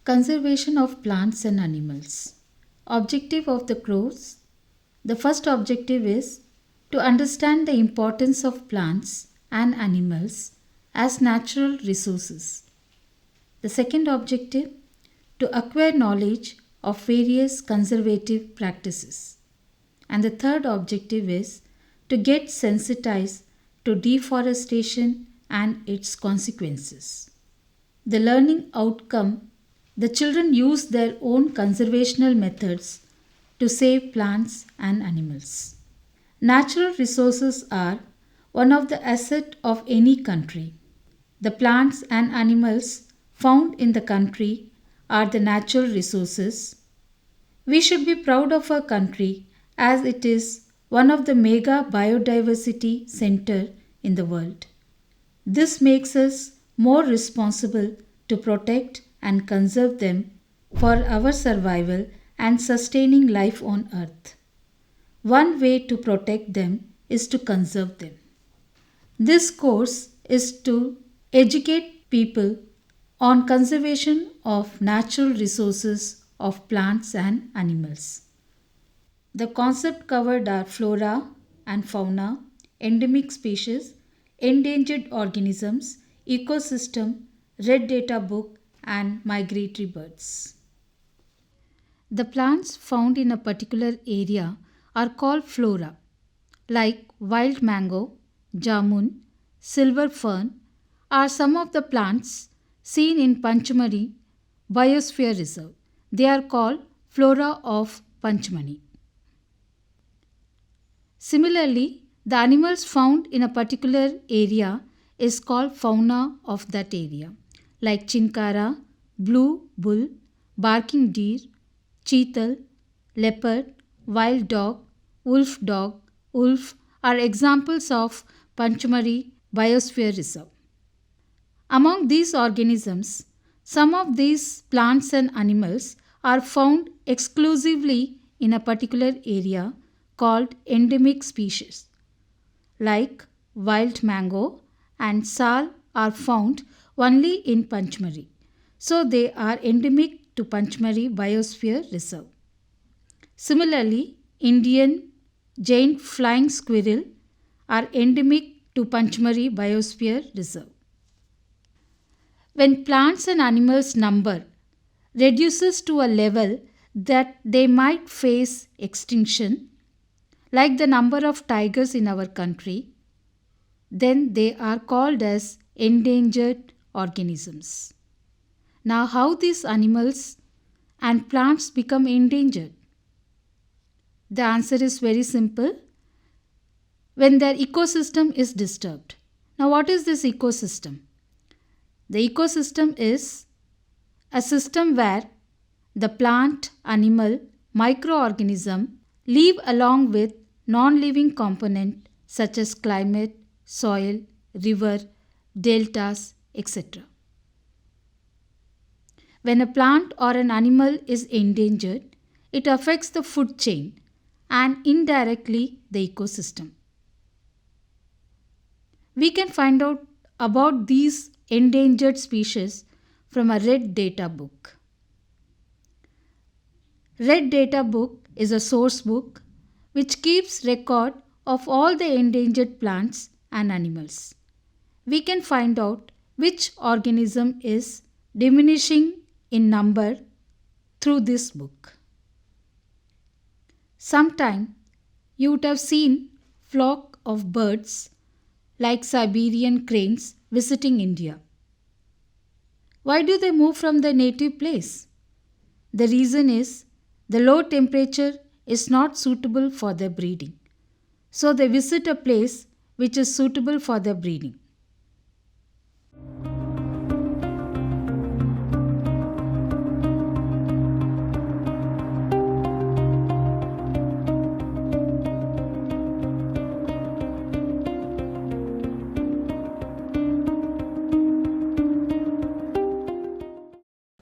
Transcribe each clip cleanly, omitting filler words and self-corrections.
Conservation of plants and animals. Objective of the course. The first objective is to understand the importance of plants and animals as natural resources. The second objective, to acquire knowledge of various conservative practices. And the third objective is to get sensitized to deforestation and its consequences. The learning outcome, the children use their own conservational methods to save plants and animals. Natural resources are one of the assets of any country. The plants and animals found in the country are the natural resources. We should be proud of our country as it is one of the mega biodiversity center in the world. This makes us more responsible to protect and conserve them for our survival and sustaining life on earth. One way to protect them is to conserve them. This course is to educate people on conservation of natural resources of plants and animals. The concept covered are flora and fauna, endemic species, endangered organisms, ecosystem, red data book, and migratory birds. The plants found in a particular area are called flora, like wild mango, jamun, silver fern are some of the plants seen in Panchmari Biosphere Reserve. They are called flora of Panchmani. Similarly, the animals found in a particular area is called fauna of that area, like chinkara, blue bull, barking deer, cheetal, leopard, wild dog, wolf are examples of Panchmari Biosphere Reserve. Among these organisms, some of these plants and animals are found exclusively in a particular area called endemic species, like wild mango and sal are found only in Panchmari. So they are endemic to Panchmari Biosphere Reserve. Similarly, Indian giant flying squirrel are endemic to Panchmari Biosphere Reserve. When plants and animals number reduces to a level that they might face extinction, like the number of tigers in our country, then they are called as endangered organisms. Now, how these animals and plants become endangered? The answer is very simple. When their ecosystem is disturbed. Now, what is this ecosystem? The ecosystem is a system where the plant, animal, microorganism live along with non-living component such as climate, soil, river, deltas, etc. When a plant or an animal is endangered, it affects the food chain and indirectly the ecosystem. We can find out about these endangered species from a Red Data book. Red Data book is a source book which keeps record of all the endangered plants and animals. We can find out which organism is diminishing in number through this book. Sometime you would have seen flock of birds like Siberian cranes visiting India. Why do they move from their native place? The reason is the low temperature is not suitable for their breeding. So they visit a place which is suitable for their breeding.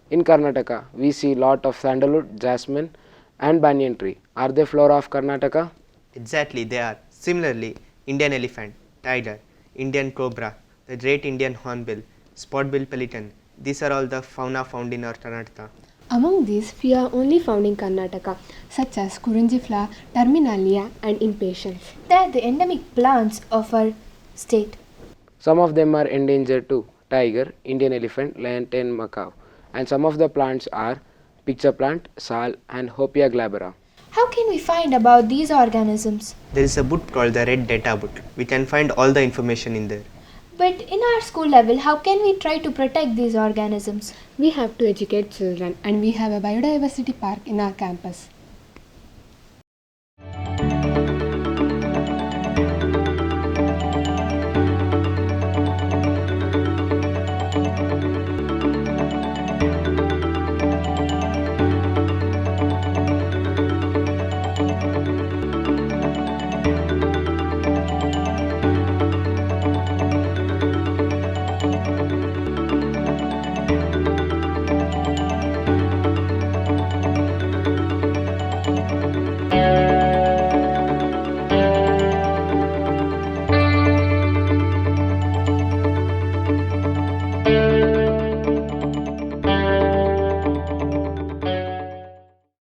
In Karnataka, we see lot of sandalwood, jasmine and banyan tree. Are they flora of Karnataka? Exactly, they are. Similarly, Indian elephant, tiger, Indian cobra, the great Indian hornbill, spot-billed pelican, These are all the fauna found in our Karnataka. Among these, few are only found in Karnataka, such as Kurunjifla, Terminalia, and Impatiens. They are the endemic plants of our state. Some of them are endangered too: tiger, Indian elephant, lion-tailed macaw. And some of the plants are picture plant, sal, and Hopia glabra. How can we find about these organisms? There is a book called the Red Data Book. We can find all the information in there. But in our school level, how can we try to protect these organisms? We have to educate children, and we have a biodiversity park in our campus.